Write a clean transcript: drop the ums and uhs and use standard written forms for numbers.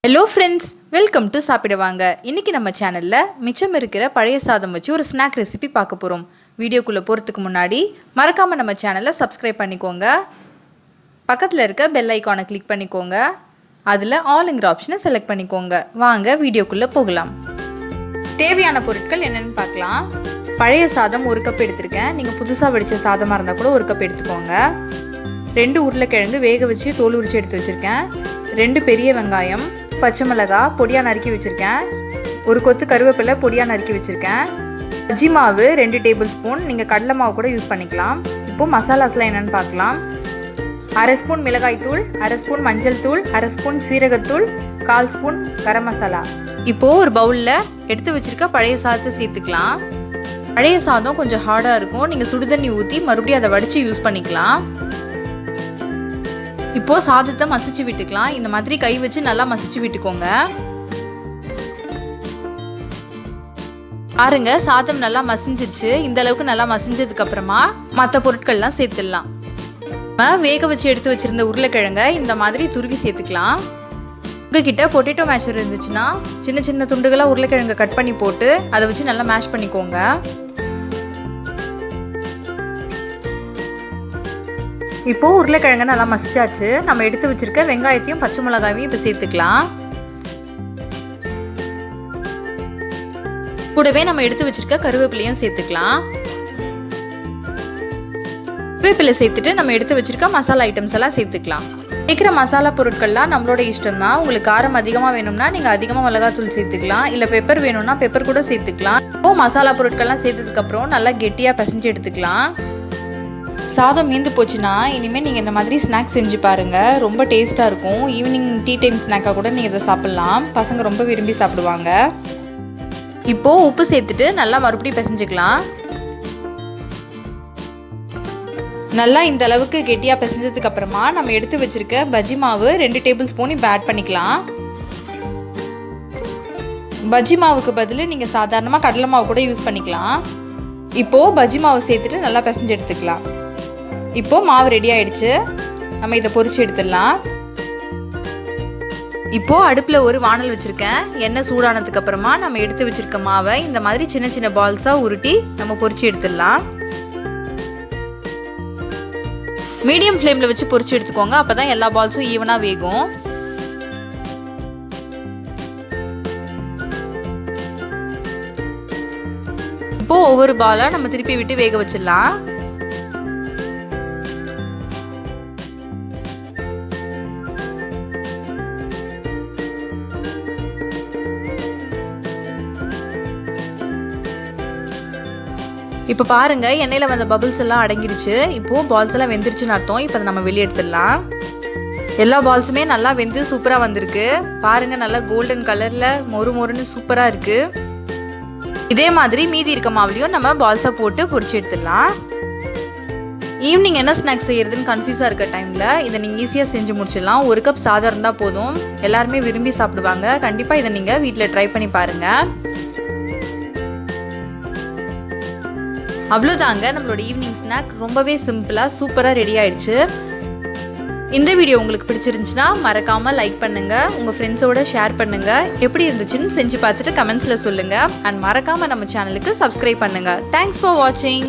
Hello friends, welcome to சாப்பிட வாங்க. இன்றைக்கி நம்ம சேனலில் மிச்சம் இருக்கிற பழைய சாதம் வச்சு ஒரு ஸ்நாக் ரெசிபி பார்க்க போகிறோம். வீடியோக்குள்ளே போகிறதுக்கு முன்னாடி மறக்காமல் நம்ம சேனலை சப்ஸ்கிரைப் பண்ணிக்கோங்க. பக்கத்தில் இருக்க பெல் ஐக்கானை கிளிக் பண்ணிக்கோங்க. அதில் ஆல்ங்கிற ஆப்ஷனை செலக்ட் பண்ணிக்கோங்க. வாங்க வீடியோக்குள்ளே போகலாம். தேவையான பொருட்கள் என்னென்னு பார்க்கலாம். பழைய சாதம் 1 கப் எடுத்திருக்கேன். நீங்கள் புதுசாக வடித்த சாதமாக இருந்தால் கூட 1 கப் எடுத்துக்கோங்க. 2 உருளைக்கிழங்கு வேக வச்சு தோல் உரிச்சு எடுத்து வச்சுருக்கேன். 2 பெரிய வெங்காயம், பச்சை மிளகாய் பொடியாக நறுக்கி வச்சுருக்கேன். 1 கொத்து கருவேப்பிலை பொடியாக நறுக்கி வச்சுருக்கேன். பஜ்ஜி மாவு 2 டேபிள் ஸ்பூன், நீங்கள் கடலை மாவு கூட யூஸ் பண்ணிக்கலாம். இப்போது மசாலாஸ்லாம் என்னென்னு பார்க்கலாம். 1/2 ஸ்பூன் மிளகாய் தூள், 1/2 ஸ்பூன் மஞ்சள் தூள், 1/2 ஸ்பூன் சீரகத்தூள், 1/4 ஸ்பூன் கரம் மசாலா. இப்போது ஒரு பவுலில் எடுத்து வச்சுருக்க பழைய சாதத்தை சேர்த்துக்கலாம். பழைய சாதம் கொஞ்சம் ஹார்டாக இருக்கும். நீங்கள் சுடுதண்ணி ஊற்றி மறுபடியும் அதை வடித்து யூஸ் பண்ணிக்கலாம். இப்போது சாதத்தை மசிச்சு விட்டுக்கலாம். இந்த மாதிரி கை வச்சு நல்லா மசிச்சு விட்டுக்கோங்க. பாருங்க, சாதம் நல்லா மசிஞ்சிருச்சு. இந்த அளவுக்கு நல்லா மசிஞ்சதுக்கு அப்புறமா மற்ற பொருட்கள்லாம் சேர்த்துடலாம். வேக வச்சு எடுத்து வச்சிருந்த உருளைக்கிழங்க இந்த மாதிரி துருவி சேர்த்துக்கலாம். உங்ககிட்ட பொட்டேட்டோ மேஷர் இருந்துச்சுன்னா சின்ன சின்ன துண்டுகளாக உருளைக்கிழங்க கட் பண்ணி போட்டு அதை வச்சு நல்லா மேஷ் பண்ணிக்கோங்க. இப்போது உருளைக்கிழங்க நல்லா மசிச்சாச்சு. நம்ம எடுத்து வச்சிருக்க வெங்காயத்தையும் பச்சை மிளகாயையும் இப்போ சேர்த்துக்கலாம். கூடவே நம்ம எடுத்து வச்சிருக்க கருவேப்பிலையும் சேர்த்துக்கலாம். வேப்பிலை சேர்த்துட்டு நம்ம எடுத்து வச்சிருக்க மசாலா ஐட்டம்ஸ் எல்லாம் சேர்த்துக்கலாம். சேர்க்கிற மசாலா பொருட்கள்லாம் நம்மளோட இஷ்டம் தான். உங்களுக்கு காரம் அதிகமாக வேணும்னா நீங்கள் அதிகமாக மிளகாத்தூள் சேர்த்துக்கலாம். இல்லை பெப்பர் வேணும்னா பெப்பர் கூட சேர்த்துக்கலாம். இப்போ மசாலா பொருட்கள்லாம் சேர்த்ததுக்கப்புறம் நல்லா கெட்டியாக பிசைஞ்சு எடுத்துக்கலாம். சாதம் மீந்து போச்சுன்னா இனிமேல் நீங்கள் இந்த மாதிரி ஸ்நாக்ஸ் செஞ்சு பாருங்கள். ரொம்ப டேஸ்ட்டாக இருக்கும். ஈவினிங் டீ டைம் ஸ்நாக்காக கூட நீங்கள் இதை சாப்பிட்லாம். பசங்க ரொம்ப விரும்பி சாப்பிடுவாங்க. இப்போது உப்பு சேர்த்துட்டு நல்லா மறுபடியும் பிசைஞ்சுக்கலாம். நல்லா இந்த அளவுக்கு கெட்டியாக பிசைஞ்சதுக்கு அப்புறமா நம்ம எடுத்து வச்சுருக்க பஜ்ஜி மாவு 2 டேபிள் ஸ்பூன் இப்போ ஆட் பண்ணிக்கலாம். பஜ்ஜி மாவுக்கு பதில் நீங்கள் சாதாரணமாக கடலை மாவு கூட யூஸ் பண்ணிக்கலாம். இப்போது பஜ்ஜி மாவு சேர்த்துட்டு நல்லா பிசைஞ்சு எடுத்துக்கலாம். இப்போது மாவு ரெடி ஆகிடுச்சு. நம்ம இதை பொரிச்சு எடுத்துடலாம். இப்போது அடுப்பில் ஒரு வானல் வச்சுருக்கேன். எண்ணெய் சூடானதுக்கு அப்புறமா நம்ம எடுத்து வச்சுருக்க மாவை இந்த மாதிரி சின்ன சின்ன பால்ஸாக உருட்டி நம்ம பொரிச்சு எடுத்துடலாம். மீடியம் ஃப்ளேமில் வச்சு பொரிச்சு எடுத்துக்கோங்க. அப்போ தான் எல்லா பால்ஸும் ஈவனாக வேகும். இப்போது ஒவ்வொரு பாலாக நம்ம திருப்பி விட்டு வேக வச்சிடலாம். இப்போ பாருங்கள், எண்ணெயில் வந்த பபிள்ஸ் எல்லாம் அடங்கிடுச்சு. இப்போது பால்ஸ் எல்லாம் வெந்துருச்சுன்னு அர்த்தம். இப்போ அதை நம்ம வெளியே எடுத்துடலாம். எல்லா பால்ஸுமே நல்லா வெந்து சூப்பராக வந்திருக்கு. பாருங்கள், நல்லா கோல்டன் கலரில் மொறு மொறுன்னு சூப்பராக இருக்குது. இதே மாதிரி மீதி இருக்க மாவுலையும் நம்ம பால்ஸாக போட்டு பொரிச்சு எடுத்துடலாம். ஈவினிங் என்ன ஸ்நாக்ஸ் செய்யறதுன்னு கன்ஃபியூஸாக இருக்க டைமில் இதை நீங்கள் ஈஸியாக செஞ்சு முடிச்சிடலாம். 1 கப் சாதம் இருந்தால் போதும். எல்லாருமே விரும்பி சாப்பிடுவாங்க. கண்டிப்பாக இதை நீங்கள் வீட்டில் ட்ரை பண்ணி பாருங்கள். அவ்வளோதாங்க, நம்மளோட ஈவினிங் ஸ்நாக் ரொம்பவே சிம்பிளாக சூப்பராக ரெடி ஆயிடுச்சு. இந்த வீடியோ உங்களுக்கு பிடிச்சிருந்துச்சுன்னா மறக்காமல் லைக் பண்ணுங்கள். உங்கள் ஃப்ரெண்ட்ஸோட ஷேர் பண்ணுங்கள். எப்படி இருந்துச்சுன்னு செஞ்சு பார்த்துட்டு கமெண்ட்ஸில் சொல்லுங்கள். அண்ட் மறக்காமல் நம்ம சேனலுக்கு சப்ஸ்கிரைப் பண்ணுங்கள். தேங்க்ஸ் ஃபார் வாட்சிங்.